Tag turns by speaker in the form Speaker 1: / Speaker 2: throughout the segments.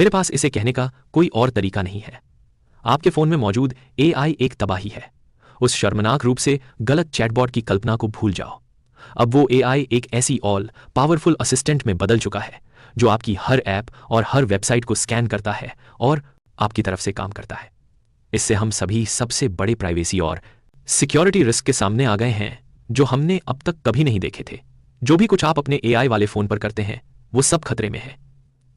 Speaker 1: मेरे पास इसे कहने का कोई और तरीका नहीं है। आपके फोन में मौजूद एआई एक तबाही है। उस शर्मनाक रूप से गलत चैटबॉट की कल्पना को भूल जाओ। अब वो एआई एक ऐसी ऑल पावरफुल असिस्टेंट में बदल चुका है जो आपकी हर ऐप और हर वेबसाइट को स्कैन करता है और आपकी तरफ से काम करता है। इससे हम सभी सबसे बड़े प्राइवेसी और सिक्योरिटी रिस्क के सामने आ गए हैं जो हमने अब तक कभी नहीं देखे थे। जो भी कुछ आप अपने एआई वाले फोन पर करते हैं वो सब खतरे में है।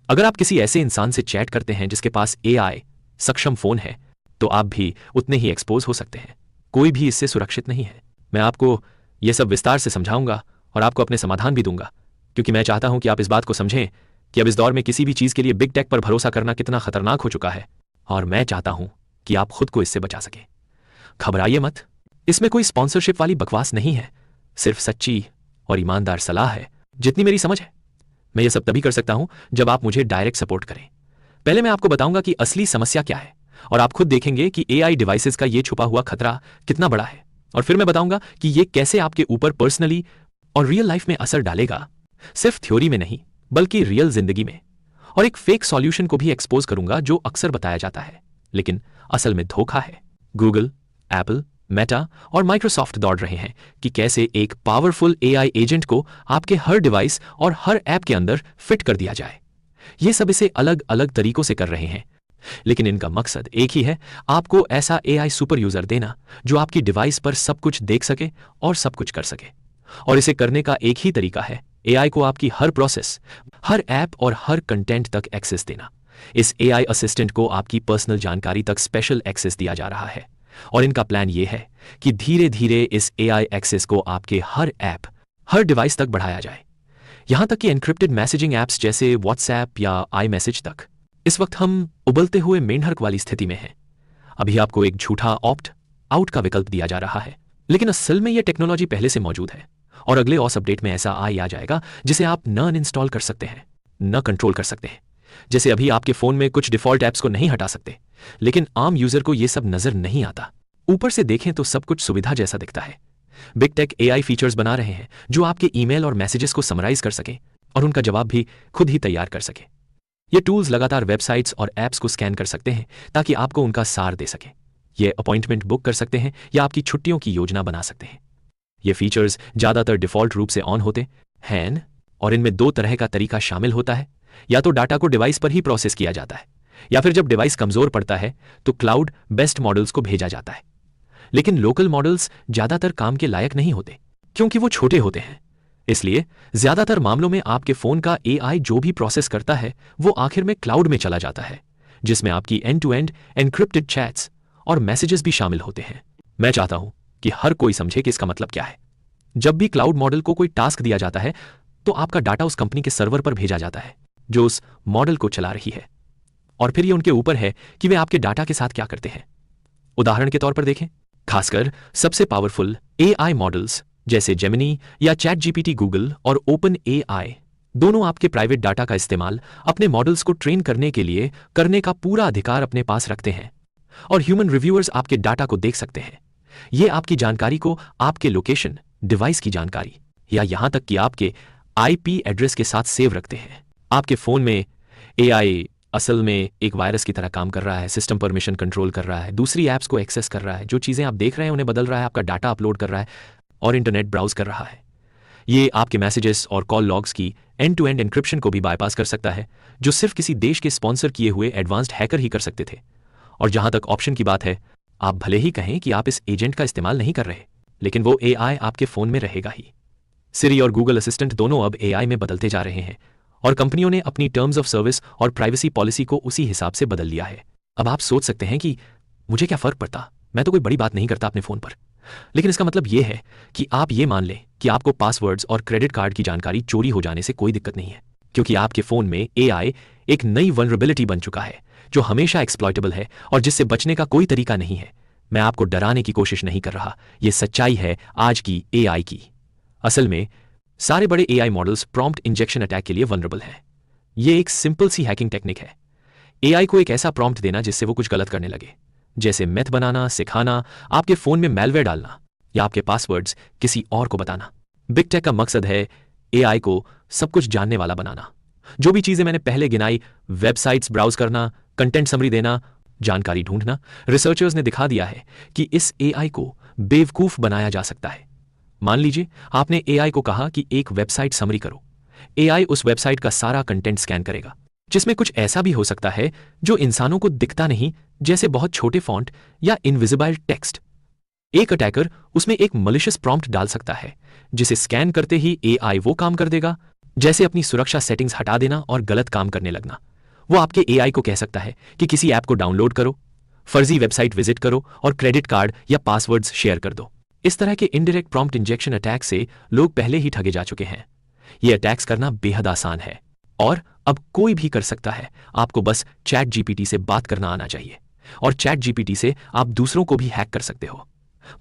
Speaker 1: अगर आप किसी ऐसे इंसान से चैट करते हैं जिसके पास एआई सक्षम फोन है तो आप भी उतने ही एक्सपोज हो सकते हैं। कोई भी इससे सुरक्षित नहीं है। मैं आपको यह सब विस्तार से समझाऊंगा और आपको अपने समाधान भी दूंगा, क्योंकि मैं चाहता हूं कि आप इस बात को समझें कि अब इस दौर में किसी भी चीज के लिए बिग टेक पर भरोसा करना कितना खतरनाक हो चुका है, और मैं चाहता हूं कि आप खुद को इससे बचा सकें। घबराइए मत, इसमें कोई स्पॉन्सरशिप वाली बकवास नहीं है, सिर्फ सच्ची और ईमानदार सलाह है जितनी मेरी समझ है। मैं ये सब तभी कर सकता हूं जब आप मुझे डायरेक्ट सपोर्ट करें। पहले मैं आपको बताऊंगा कि असली समस्या क्या है और आप खुद देखेंगे कि एआई डिवाइसेस का ये छुपा हुआ खतरा कितना बड़ा है, और फिर मैं बताऊंगा कि ये कैसे आपके ऊपर पर्सनली और रियल लाइफ में असर डालेगा, सिर्फ थ्योरी में नहीं बल्कि रियल जिंदगी में। और एक फेक सॉल्यूशन को भी एक्सपोज करूंगा जो अक्सर बताया जाता है लेकिन असल में धोखा है। गूगल, एप्पल, मेटा और माइक्रोसॉफ्ट दौड़ रहे हैं कि कैसे एक पावरफुल एआई एजेंट को आपके हर डिवाइस और हर ऐप के अंदर फिट कर दिया जाए। ये सब इसे अलग अलग तरीकों से कर रहे हैं, लेकिन इनका मकसद एक ही है, आपको ऐसा एआई सुपर यूजर देना जो आपकी डिवाइस पर सब कुछ देख सके और सब कुछ कर सके। और इसे करने का एक ही तरीका है, एआई को आपकी हर प्रोसेस, हर ऐप और हर कंटेंट तक एक्सेस देना। इस एआई असिस्टेंट को आपकी पर्सनल जानकारी तक स्पेशल एक्सेस दिया जा रहा है, और इनका प्लान यह है कि धीरे धीरे इस एआई एक्सेस को आपके हर ऐप, हर डिवाइस तक बढ़ाया जाए, यहां तक कि एन्क्रिप्टेड मैसेजिंग ऐप्स जैसे व्हाट्सएप या आई मैसेज तक। इस वक्त हम उबलते हुए मेंढक वाली स्थिति में हैं। अभी आपको एक झूठा ऑप्ट आउट का विकल्प दिया जा रहा है, लेकिन असल में यह टेक्नोलॉजी पहले से मौजूद है, और अगले OS अपडेट में ऐसा आ जाएगा जिसे आप न अनइंस्टॉल कर सकते हैं, न कंट्रोल कर सकते हैं। जैसे अभी आपके फोन में कुछ डिफॉल्ट ऐप्स को नहीं हटा सकते, लेकिन आम यूजर को यह सब नजर नहीं आता। ऊपर से देखें तो सब कुछ सुविधा जैसा दिखता है। बिग टेक एआई फीचर्स बना रहे हैं जो आपके ईमेल और मैसेजेस को समराइज कर सके और उनका जवाब भी खुद ही तैयार कर सके। ये टूल्स लगातार वेबसाइट्स और ऐप्स को स्कैन कर सकते हैं ताकि आपको उनका सार दे सके। ये अपॉइंटमेंट बुक कर सकते हैं या आपकी छुट्टियों की योजना बना सकते हैं। ये फीचर्स ज्यादातर डिफॉल्ट रूप से ऑन होते हैं, और इनमें दो तरह का तरीका शामिल होता है। या तो डाटा को डिवाइस पर ही प्रोसेस किया जाता है, या फिर जब डिवाइस कमजोर पड़ता है तो क्लाउड बेस्ड मॉडल्स को भेजा जाता है। लेकिन लोकल मॉडल्स ज्यादातर काम के लायक नहीं होते क्योंकि वो छोटे होते हैं। इसलिए ज्यादातर मामलों में आपके फोन का एआई जो भी प्रोसेस करता है वो आखिर में क्लाउड में चला जाता है, जिसमें आपकी end to end encrypted chats और मैसेजेस भी शामिल होते हैं। मैं चाहता हूं कि हर कोई समझे कि इसका मतलब क्या है। जब भी क्लाउड मॉडल को कोई टास्क दिया जाता है तो आपका डाटा उस कंपनी के सर्वर पर भेजा जाता है जो उस मॉडल को चला रही है, और फिर ये उनके ऊपर है कि वे आपके डाटा के साथ क्या करते हैं। उदाहरण के तौर पर देखें, खासकर सबसे पावरफुल एआई मॉडल्स जैसे जेमिनी या चैट जीपीटी गूगल और ओपन एआई दोनों आपके प्राइवेट डाटा का इस्तेमाल अपने मॉडल्स को ट्रेन करने के लिए करने का पूरा अधिकार अपने पास रखते हैं, और ह्यूमन रिव्यूअर्स आपके डाटा को देख सकते हैं। ये आपकी जानकारी को आपके लोकेशन, डिवाइस की जानकारी या यहां तक कि आपके आईपी एड्रेस के साथ सेव रखते हैं। आपके फोन में एआई असल में एक वायरस की तरह काम कर रहा है, सिस्टम परमिशन कंट्रोल कर रहा है, दूसरी ऐप्स को एक्सेस कर रहा है, जो चीजें आप देख रहे हैं उन्हें बदल रहा है, आपका डाटा अपलोड कर रहा है और इंटरनेट ब्राउज कर रहा है। ये आपके मैसेजेस और कॉल लॉग्स की एंड टू एंड एन्क्रिप्शन को भी बाईपास कर सकता है, जो सिर्फ किसी देश के स्पॉन्सर किए हुए एडवांस्ड हैकर ही कर सकते थे। और जहां तक ऑप्शन की बात है, आप भले ही कहें कि आप इस एजेंट का इस्तेमाल नहीं कर रहे, लेकिन वो एआई आपके फोन में रहेगा ही। सिरी और गूगल असिस्टेंट दोनों अब एआई में बदलते जा रहे हैं, और कंपनियों ने अपनी टर्म्स ऑफ सर्विस और प्राइवेसी पॉलिसी को उसी हिसाब से बदल लिया है। अब आप सोच सकते हैं कि मुझे क्या फर्क पड़ता, मैं तो कोई बड़ी बात नहीं करता अपने फोन पर। लेकिन इसका मतलब यह है कि आप ये मान लें कि आपको पासवर्ड्स और क्रेडिट कार्ड की जानकारी चोरी हो जाने से कोई दिक्कत नहीं है, क्योंकि आपके फोन में एआई एक नई वल्नरेबिलिटी बन चुका है जो हमेशा एक्सप्लॉइटेबल है और जिससे बचने का कोई तरीका नहीं है। मैं आपको डराने की कोशिश नहीं कर रहा, यह सच्चाई है आज की एआई की। असल में सारे बड़े AI models prompt injection attack के लिए वल्नरेबल हैं। यह एक सिंपल सी हैकिंग टेक्निक है, एआई को एक ऐसा प्रॉम्प्ट देना जिससे वो कुछ गलत करने लगे, जैसे मैथ बनाना सिखाना, आपके फोन में मैलवेयर डालना या आपके पासवर्ड्स किसी और को बताना। बिग टेक का मकसद है एआई को सब कुछ जानने वाला बनाना, जो भी चीजें मैंने पहले गिनाई, वेबसाइट्स ब्राउज करना, कंटेंट समरी देना, जानकारी ढूंढना, रिसर्चर्स ने दिखा दिया है कि इस एआई को बेवकूफ बनाया जा सकता है। मान लीजिए आपने एआई को कहा कि एक वेबसाइट समरी करो। एआई उस वेबसाइट का सारा कंटेंट स्कैन करेगा, जिसमें कुछ ऐसा भी हो सकता है जो इंसानों को दिखता नहीं, जैसे बहुत छोटे फॉन्ट या इनविजिबल टेक्स्ट। एक अटैकर उसमें एक मलिशियस प्रॉम्प्ट डाल सकता है, जिसे स्कैन करते ही एआई वो काम कर देगा, जैसे अपनी सुरक्षा सेटिंग्स हटा देना और गलत काम करने लगना। वो आपके एआई को कह सकता है कि किसी ऐप को डाउनलोड करो, फर्जी वेबसाइट विजिट करो और क्रेडिट कार्ड या पासवर्ड्स शेयर कर दो। इस तरह के इनडायरेक्ट प्रॉम्प्ट इंजेक्शन अटैक से लोग पहले ही ठगे जा चुके हैं। ये अटैक्स करना बेहद आसान है और अब कोई भी कर सकता है। आपको बस चैट जीपीटी से बात करना आना चाहिए और चैट जीपीटी से आप दूसरों को भी हैक कर सकते हो।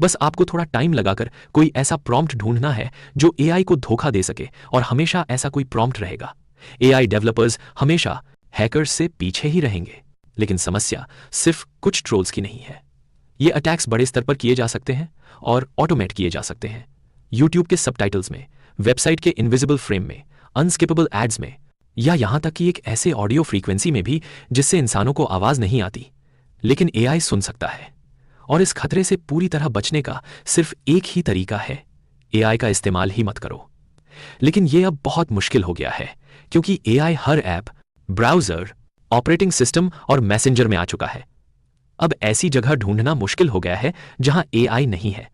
Speaker 1: बस आपको थोड़ा टाइम लगाकर कोई ऐसा प्रॉम्प्ट ढूंढना है जो एआई को धोखा दे सके, और हमेशा ऐसा कोई प्रॉम्प्ट रहेगा। एआई डेवलपर्स हमेशा हैकर्स से पीछे ही रहेंगे, लेकिन समस्या सिर्फ कुछ ट्रोल्स की नहीं है। ये अटैक्स बड़े स्तर पर किए जा सकते हैं और ऑटोमेट किए जा सकते हैं। यूट्यूब के सबटाइटल्स में, वेबसाइट के इनविजिबल फ्रेम में, अनस्किपेबल एड्स में, या यहां तक कि एक ऐसे ऑडियो फ्रीक्वेंसी में भी जिससे इंसानों को आवाज नहीं आती, लेकिन एआई सुन सकता है। और इस खतरे से पूरी तरह बचने का सिर्फ एक ही तरीका है, एआई का इस्तेमाल ही मत करो। लेकिन यह अब बहुत मुश्किल हो गया है, क्योंकि एआई हर ऐप, ब्राउजर, ऑपरेटिंग सिस्टम और मैसेंजर में आ चुका है। अब ऐसी जगह ढूंढना मुश्किल हो गया है जहां एआई नहीं है।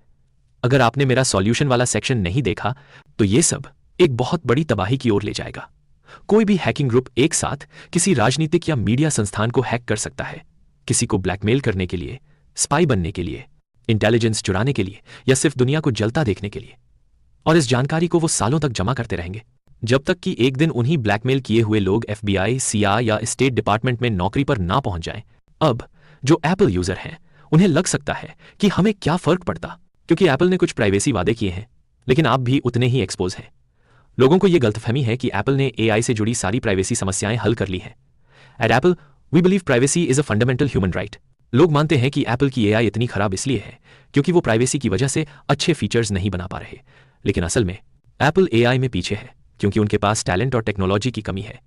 Speaker 1: अगर आपने मेरा सॉल्यूशन वाला सेक्शन नहीं देखा, तो यह सब एक बहुत बड़ी तबाही की ओर ले जाएगा। कोई भी हैकिंग ग्रुप एक साथ किसी राजनीतिक या मीडिया संस्थान को हैक कर सकता है, किसी को ब्लैकमेल करने के लिए, स्पाई बनने के लिए, इंटेलिजेंस चुराने के लिए, या सिर्फ दुनिया को जलता देखने के लिए। और इस जानकारी को वो सालों तक जमा करते रहेंगे, जब तक कि एक दिन उन्हीं ब्लैकमेल किए हुए लोग एफबीआई, सीआई या स्टेट डिपार्टमेंट में नौकरी पर ना पहुंच जाएं। अब जो एप्पल यूजर हैं, उन्हें लग सकता है कि हमें क्या फर्क पड़ता, क्योंकि एप्पल ने कुछ प्राइवेसी वादे किए हैं, लेकिन आप भी उतने ही एक्सपोज हैं। लोगों को यह गलतफहमी है कि एप्पल ने एआई से जुड़ी सारी प्राइवेसी समस्याएं हल कर ली हैं। At Apple we believe privacy is a fundamental human right. लोग मानते हैं कि एप्पल की एआई इतनी खराब इसलिए है क्योंकि वो प्राइवेसी की वजह से अच्छे फीचर्स नहीं बना पा रहे, लेकिन असल में एप्पल एआई में पीछे है क्योंकि उनके पास टैलेंट और टेक्नोलॉजी की कमी है।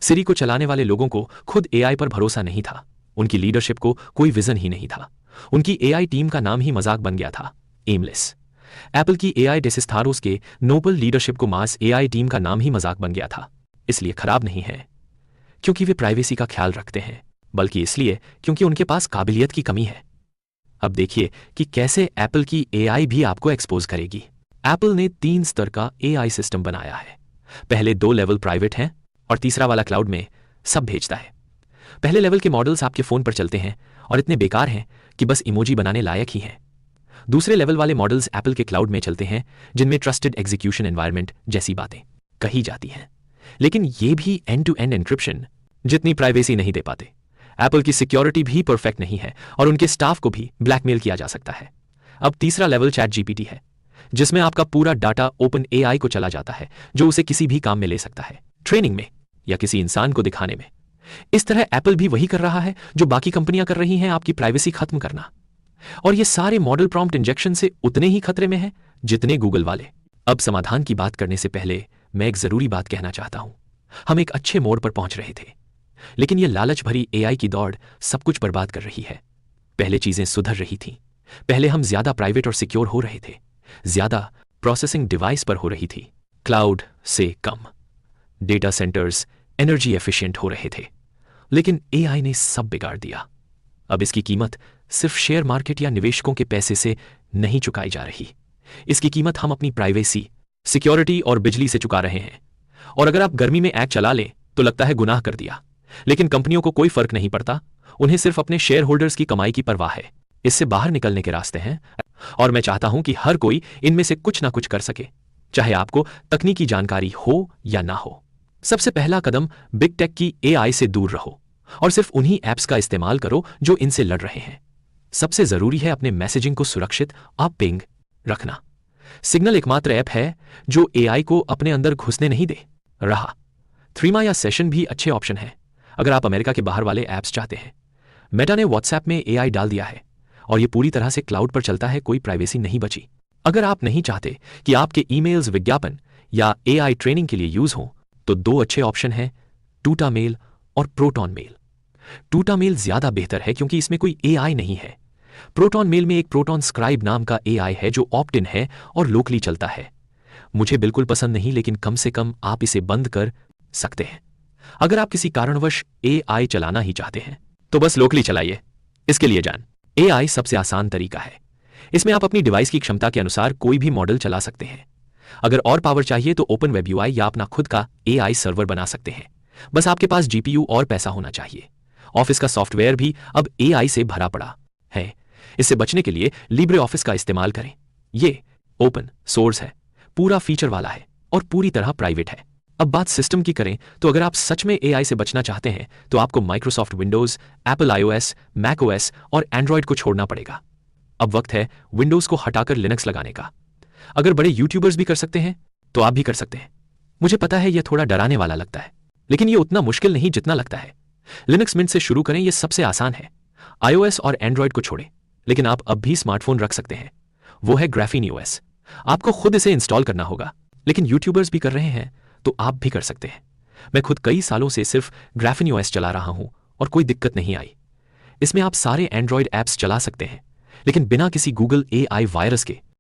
Speaker 1: सिरी को चलाने वाले लोगों को खुद एआई पर भरोसा नहीं था, उनकी लीडरशिप को कोई विजन ही नहीं था, उनकी एआई टीम का नाम ही मजाक बन गया था, एमलेस। एप्पल की एआई डेसिस्थारोस के नोबल लीडरशिप को मास एआई टीम का नाम ही मजाक बन गया था। इसलिए खराब नहीं है क्योंकि वे प्राइवेसी का ख्याल रखते हैं, बल्कि इसलिए क्योंकि उनके पास काबिलियत की कमी है। अब देखिए कि कैसे एप्पल की एआई भी आपको एक्सपोज करेगी। एप्पल ने 3 स्तर का एआई सिस्टम बनाया है। पहले 2 लेवल प्राइवेट हैं और तीसरा वाला क्लाउड में सब भेजता है। पहले लेवल के मॉडल्स आपके फोन पर चलते हैं और इतने बेकार हैं कि बस इमोजी बनाने लायक ही हैं। दूसरे लेवल वाले मॉडल्स एप्पल के क्लाउड में चलते हैं, जिनमें ट्रस्टेड एग्जीक्यूशन एनवायरनमेंट जैसी बातें कही जाती हैं, लेकिन ये भी एंड टू एंड एन्क्रिप्शन जितनी प्राइवेसी नहीं दे पाते। एप्पल की सिक्योरिटी भी परफेक्ट नहीं है और उनके स्टाफ को भी ब्लैकमेल किया जा सकता है। अब तीसरा लेवल चैट जीपीटी है, जिसमें आपका पूरा डाटा ओपन एआई को चला जाता है, जो उसे किसी भी काम में ले सकता है, ट्रेनिंग में या किसी इंसान को दिखाने में। इस तरह एप्पल भी वही कर रहा है जो बाकी कंपनियां कर रही हैं, आपकी प्राइवेसी खत्म करना। और ये सारे मॉडल प्रॉम्प्ट इंजेक्शन से उतने ही खतरे में हैं जितने गूगल वाले। अब समाधान की बात करने से पहले मैं एक जरूरी बात कहना चाहता हूं। हम एक अच्छे मोड़ पर पहुंच रहे थे, लेकिन यह लालच भरी एआई की दौड़ सब कुछ बर्बाद कर रही है। पहले चीजें सुधर रही थीं। पहले हम ज्यादा प्राइवेट और सिक्योर हो रहे थे, ज्यादा प्रोसेसिंग डिवाइस पर हो रही थी, क्लाउड से कम, डेटा सेंटर्स एनर्जी एफिशिएंट हो रहे थे। लेकिन एआई ने सब बिगाड़ दिया। अब इसकी कीमत सिर्फ शेयर मार्केट या निवेशकों के पैसे से नहीं चुकाई जा रही। इसकी कीमत हम अपनी प्राइवेसी, सिक्योरिटी और बिजली से चुका रहे हैं। और अगर आप गर्मी में ऐप चला लें तो लगता है गुनाह कर दिया, लेकिन कंपनियों को कोई फर्क नहीं पड़ता। उन्हें सिर्फ अपने शेयर होल्डर्स की कमाई की परवाह है। इससे बाहर निकलने के रास्ते हैं, और मैं चाहता हूं कि हर कोई इनमें से कुछ ना कुछ कर सके, चाहे आपको तकनीकी जानकारी हो या ना हो। सबसे पहला कदम, बिग टेक की एआई से दूर रहो और सिर्फ उन्हीं ऐप्स का इस्तेमाल करो जो इनसे लड़ रहे हैं। सबसे जरूरी है अपने मैसेजिंग को सुरक्षित और पिंग रखना। सिग्नल एकमात्र ऐप है जो एआई को अपने अंदर घुसने नहीं दे रहा। थ्रीमा या सेशन भी अच्छे ऑप्शन है अगर आप अमेरिका के बाहर वाले ऐप्स चाहते हैं। मेटा ने व्हाट्सएप में एआई डाल दिया है और यह पूरी तरह से क्लाउड पर चलता है, कोई प्राइवेसी नहीं बची। अगर आप नहीं चाहते कि आपके ईमेल्स विज्ञापन या एआई ट्रेनिंग के लिए यूज हों, तो 2 अच्छे ऑप्शन हैं, टूटा मेल और प्रोटॉन मेल। टूटा मेल ज्यादा बेहतर है क्योंकि इसमें कोई एआई नहीं है। प्रोटॉन मेल में एक प्रोटॉन स्क्राइब नाम का एआई है जो ऑप्ट इन है और लोकली चलता है। मुझे बिल्कुल पसंद नहीं, लेकिन कम से कम आप इसे बंद कर सकते हैं। अगर आप किसी कारणवश एआई चलाना ही चाहते हैं तो बस लोकली चलाइए। इसके लिए जान एआई सबसे आसान तरीका है। इसमें आप अपनी डिवाइस की क्षमता के अनुसार कोई भी मॉडल चला सकते हैं। अगर और पावर चाहिए तो ओपन वेब यूआई या अपना खुद का एआई सर्वर बना सकते हैं। बस आपके पास जीपीयू और पैसा होना चाहिए। ऑफिस का सॉफ्टवेयर भी अब एआई से भरा पड़ा है। इससे बचने के लिए लिब्रे ऑफिस का इस्तेमाल करें। ये ओपन सोर्स है, पूरा फीचर वाला है और पूरी तरह प्राइवेट है। अब बात सिस्टम की करें तो अगर आप सच में एआई से बचना चाहते हैं तो आपको Microsoft Windows, Apple iOS, Mac OS और एंड्रॉयड को छोड़ना पड़ेगा। अब वक्त है विंडोज को हटाकर लिनक्स लगाने का। अगर बड़े यूट्यूबर्स भी कर सकते हैं तो आप भी कर सकते हैं। मुझे पता है यह थोड़ा डराने वाला लगता है, लेकिन यह उतना मुश्किल नहीं जितना लगता है। लिनक्स मिंट से शुरू करें, यह सबसे आसान है। आईओएस और एंड्रॉयड को छोड़ें, लेकिन आप अब भी स्मार्टफोन रख सकते हैं। वो है ग्राफीन ओएस। आपको खुद इसे इंस्टॉल करना होगा, लेकिन यूट्यूबर्स भी कर रहे हैं तो आप भी कर सकते हैं। मैं खुद कई सालों से सिर्फ ग्राफीन ओएस चला रहा हूं और कोई दिक्कत नहीं आई। इसमें आप सारे एंड्रॉयड ऐप्स चला सकते हैं, लेकिन बिना किसी गूगल एआई वायरस के।